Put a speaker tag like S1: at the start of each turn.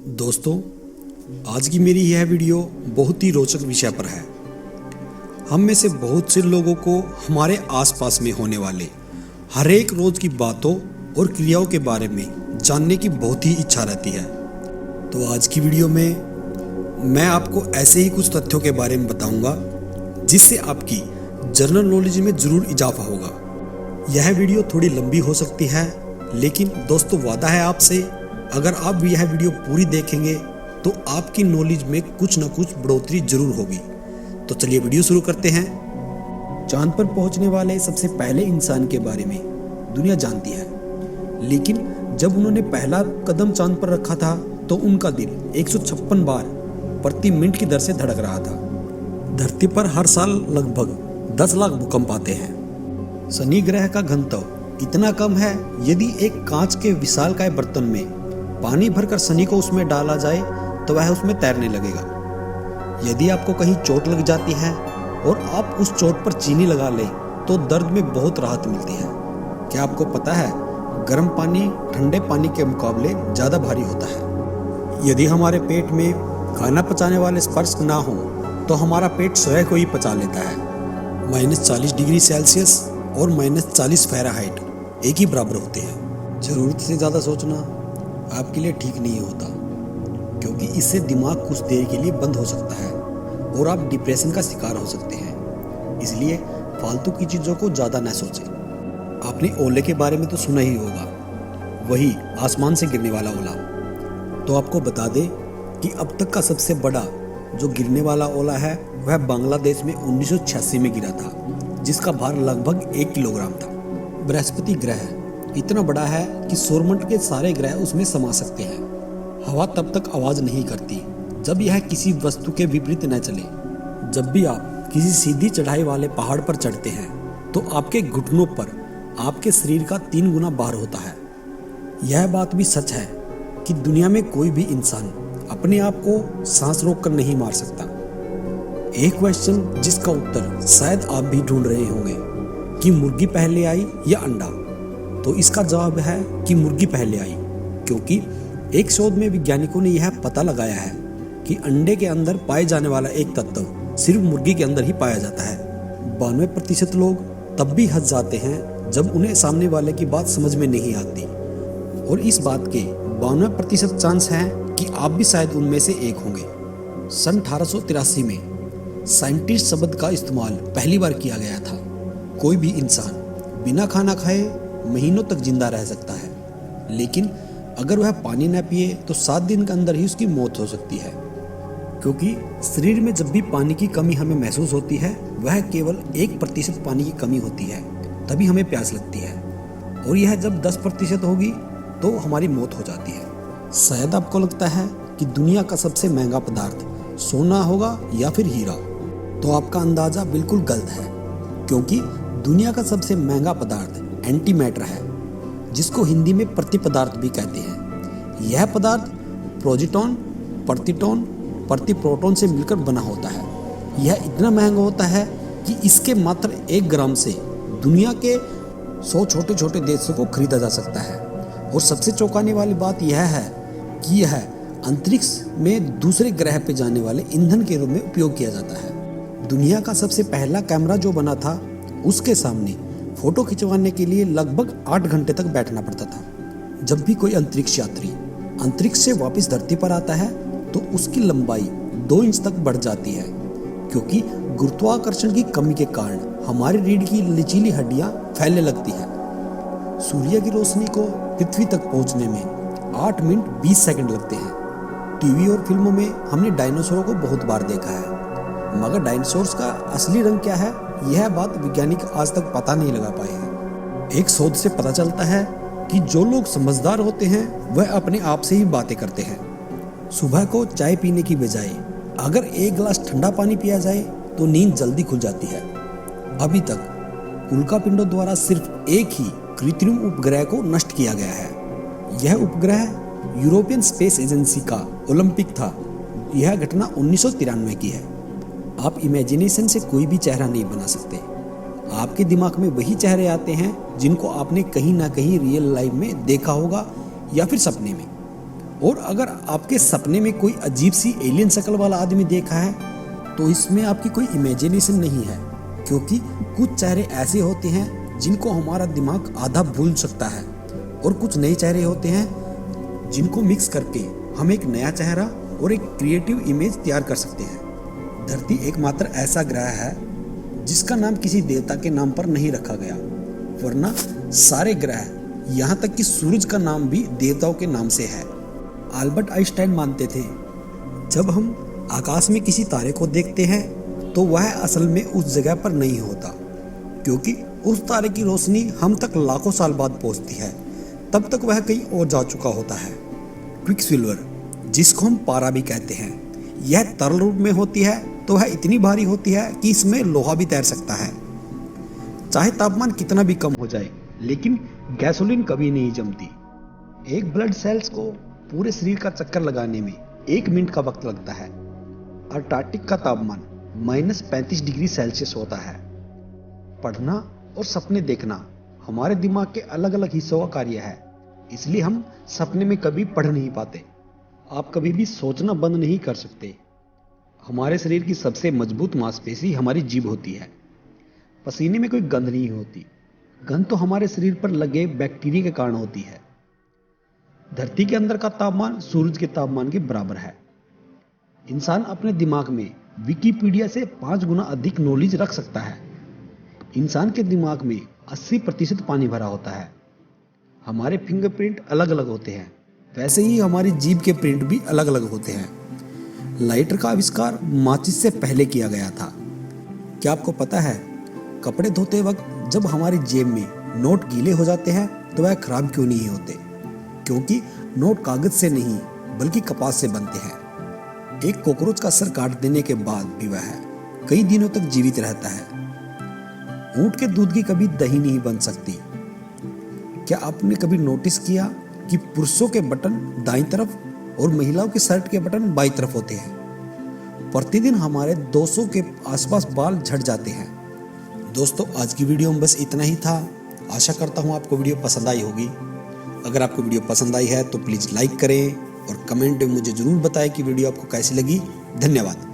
S1: दोस्तों, आज की मेरी यह वीडियो बहुत ही रोचक विषय पर है। हम में से बहुत से लोगों को हमारे आसपास में होने वाले हर एक रोज की बातों और क्रियाओं के बारे में जानने की बहुत ही इच्छा रहती है। तो आज की वीडियो में मैं आपको ऐसे ही कुछ तथ्यों के बारे में बताऊंगा जिससे आपकी जनरल नॉलेज में जरूर इजाफा होगा। यह वीडियो थोड़ी लंबी हो सकती है, लेकिन दोस्तों वादा है आपसे, अगर आप यह वीडियो पूरी देखेंगे तो आपकी नॉलेज में कुछ न कुछ बढ़ोतरी जरूर होगी। तो चलिए वीडियो शुरू करते हैं। चांद पर पहुंचने वाले सबसे पहले इंसान के बारे में दुनिया जानती है, लेकिन जब उन्होंने पहला कदम चांद पर रखा था तो उनका दिल 156 बार प्रति मिनट की दर से धड़क रहा था। धरती पर हर साल लगभग 10 लाख भूकंप आते हैं। शनि ग्रह का घनत्व इतना कम है, यदि एक कांच के विशालकाय बर्तन में पानी भरकर शनि को उसमें डाला जाए तो वह उसमें तैरने लगेगा। यदि आपको कहीं चोट लग जाती है और आप उस चोट पर चीनी लगा लें तो दर्द में बहुत राहत मिलती है। क्या आपको पता है, गर्म पानी ठंडे पानी के मुकाबले ज़्यादा भारी होता है। यदि हमारे पेट में खाना पचाने वाले स्पर्श ना हो तो हमारा पेट स्वयं को ही पचा लेता है। -40 डिग्री सेल्सियस और -40 फ़ारेनहाइट एक ही बराबर होते हैं। ज़रूरत से ज़्यादा सोचना आपके लिए ठीक नहीं होता, क्योंकि इससे दिमाग कुछ देर के लिए बंद हो सकता है और आप डिप्रेशन का शिकार हो सकते हैं। इसलिए फालतू की चीज़ों को ज़्यादा न सोचें। आपने ओले के बारे में तो सुना ही होगा, वही आसमान से गिरने वाला ओला। तो आपको बता दें कि अब तक का सबसे बड़ा जो गिरने वाला ओला है वह बांग्लादेश में 1986 में गिरा था, जिसका भार लगभग 1 किलोग्राम था। बृहस्पति ग्रह इतना बड़ा है कि सौरमंडल के सारे ग्रह उसमें समा सकते हैं। हवा तब तक आवाज नहीं करती जब यह किसी वस्तु के विपरीत न चले। जब भी आप किसी सीधी चढ़ाई वाले पहाड़ पर चढ़ते हैं तो आपके घुटनों पर आपके शरीर का 3 गुना भार होता है। यह बात भी सच है कि दुनिया में कोई भी इंसान अपने आप को सांस रोककर नहीं मार सकता। एक क्वेश्चन जिसका उत्तर शायद आप भी ढूंढ रहे होंगे कि मुर्गी पहले आई या अंडा, तो इसका जवाब है कि मुर्गी पहले आई, क्योंकि एक शोध में वैज्ञानिकों ने यह पता लगाया है कि अंडे के अंदर पाए जाने वाला एक तत्व सिर्फ मुर्गी के अंदर ही पाया जाता है। 92% लोग तब भी हंस जाते हैं जब उन्हें सामने वाले की बात समझ में नहीं आती, और इस बात के 92% चांस हैं कि आप भी शायद उनमें से एक होंगे। सन 1883 में साइंटिस्ट शब्द का इस्तेमाल पहली बार किया गया था। कोई भी इंसान बिना खाना खाए महीनों तक जिंदा रह सकता है, लेकिन अगर वह पानी न पिए तो 7 दिन के अंदर ही उसकी मौत हो सकती है। क्योंकि शरीर में जब भी पानी की कमी हमें महसूस होती है, वह केवल 1% पानी की कमी होती है, तभी हमें प्यास लगती है, और यह जब 10% होगी तो हमारी मौत हो जाती है। शायद आपको लगता है कि दुनिया का सबसे महंगा पदार्थ सोना होगा या फिर हीरा, तो आपका अंदाजा बिल्कुल गलत है, क्योंकि दुनिया का सबसे महंगा पदार्थ एंटी मैटर है, जिसको हिंदी में प्रति पदार्थ भी कहते हैं। यह पदार्थ प्रोजीटॉन, प्रतिटॉन, प्रति प्रोटॉन से मिलकर बना होता है। यह इतना महंगा होता है कि इसके मात्र 1 ग्राम से दुनिया के 100 छोटे छोटे देशों को खरीदा जा सकता है। और सबसे चौंकाने वाली बात यह है कि यह अंतरिक्ष में दूसरे ग्रह पर जाने वाले ईंधन के रूप में उपयोग किया जाता है। दुनिया का सबसे पहला कैमरा जो बना था, उसके सामने फोटो खिंचवाने के लिए लगभग 8 घंटे तक बैठना पड़ता था। जब भी कोई अंतरिक्ष यात्री अंतरिक्ष से वापस धरती पर आता है तो उसकी लंबाई 2 इंच तक बढ़ जाती है, क्योंकि गुरुत्वाकर्षण की कमी के कारण हमारी रीढ़ की लचीली हड्डियां फैलने लगती है। सूर्य की रोशनी को पृथ्वी तक पहुंचने में 8 मिनट 20 सेकंड लगते हैं। टीवी और फिल्मों में हमने डायनासोरों को बहुत बार देखा है, मगर डायनासोर्स का असली रंग क्या है, यह बात वैज्ञानिक आज तक पता नहीं लगा पाए हैं। एक शोध से पता चलता है कि जो लोग समझदार होते हैं वह अपने आप से ही बातें करते हैं। सुबह को चाय पीने की बजाय अगर 1 गिलास ठंडा पानी पिया जाए तो नींद जल्दी खुल जाती है। अभी तक उल्कापिंडों द्वारा सिर्फ एक ही कृत्रिम उपग्रह को नष्ट किया गया है। यह उपग्रह यूरोपियन स्पेस एजेंसी का ओलंपिक था। यह घटना 1993 की है। आप इमेजिनेशन से कोई भी चेहरा नहीं बना सकते। आपके दिमाग में वही चेहरे आते हैं जिनको आपने कहीं ना कहीं रियल लाइफ में देखा होगा या फिर सपने में। और अगर आपके सपने में कोई अजीब सी एलियन शक्ल वाला आदमी देखा है तो इसमें आपकी कोई इमेजिनेशन नहीं है, क्योंकि कुछ चेहरे ऐसे होते हैं जिनको हमारा दिमाग आधा भूल सकता है और कुछ नए चेहरे होते हैं जिनको मिक्स करके हम एक नया चेहरा और एक क्रिएटिव इमेज तैयार कर सकते हैं। धरती एकमात्र ऐसा ग्रह है जिसका नाम किसी देवता के नाम पर नहीं रखा गया, वरना सारे ग्रह यहाँ तक कि सूरज का नाम भी देवताओं के नाम से है। अल्बर्ट आइंस्टाइन मानते थे जब हम आकाश में किसी तारे को देखते हैं तो वह असल में उस जगह पर नहीं होता, क्योंकि उस तारे की रोशनी हम तक लाखों साल बाद पहुंचती है, तब तक वह कहीं और जा चुका होता है। क्विकसिल्वर, जिसको हम पारा भी कहते हैं, यह तरल रूप में होती है तो वह इतनी भारी होती है कि इसमें लोहा भी तैर सकता है। चाहे तापमान कितना भी कम हो जाए, लेकिन गैसोलीन कभी नहीं जमती। एक ब्लड सेल्स को पूरे शरीर का चक्कर लगाने में 1 मिनट का वक्त लगता है। अंटार्कटिक का तापमान -35 डिग्री सेल्सियस होता है। पढ़ना और सपने देखना हमारे दिमाग के अलग अलग हिस्सों का कार्य है, इसलिए हम सपने में कभी पढ़ नहीं पाते। आप कभी भी सोचना बंद नहीं कर सकते। हमारे शरीर की सबसे मजबूत मांसपेशी हमारी जीभ होती है। पसीने में कोई गंध नहीं होती, गंध तो हमारे शरीर पर लगे बैक्टीरिया के कारण होती है। धरती के अंदर का तापमान सूरज के तापमान के बराबर है। इंसान अपने दिमाग में विकिपीडिया से 5 गुना अधिक नॉलेज रख सकता है। इंसान के दिमाग में 80% पानी भरा होता है। हमारे फिंगरप्रिंट अलग अलग होते हैं, वैसे ही हमारी जीभ के प्रिंट भी अलग अलग होते हैं। लाइटर का आविष्कार माचिस से पहले किया गया था। क्या आपको पता है कपड़े धोते वक्त जब हमारी जेब में नोट गीले हो जाते हैं तो वह खराब क्यों नहीं होते? क्योंकि नोट कागज से नहीं बल्कि कपास से बनते हैं। एक कॉकरोच का सर काट देने के बाद भी वह कई दिनों तक जीवित रहता है। ऊंट के दूध की कभी दही नहीं बन सकती। क्या आपने कभी नोटिस किया कि पुरुषों के बटन दाईं तरफ और महिलाओं के शर्ट के बटन बाईं तरफ होते हैं? प्रतिदिन हमारे 200 के आसपास बाल झड़ जाते हैं। दोस्तों, आज की वीडियो में बस इतना ही था। आशा करता हूँ आपको वीडियो पसंद आई होगी। अगर आपको वीडियो पसंद आई है तो प्लीज़ लाइक करें और कमेंट में मुझे ज़रूर बताएं कि वीडियो आपको कैसी लगी। धन्यवाद।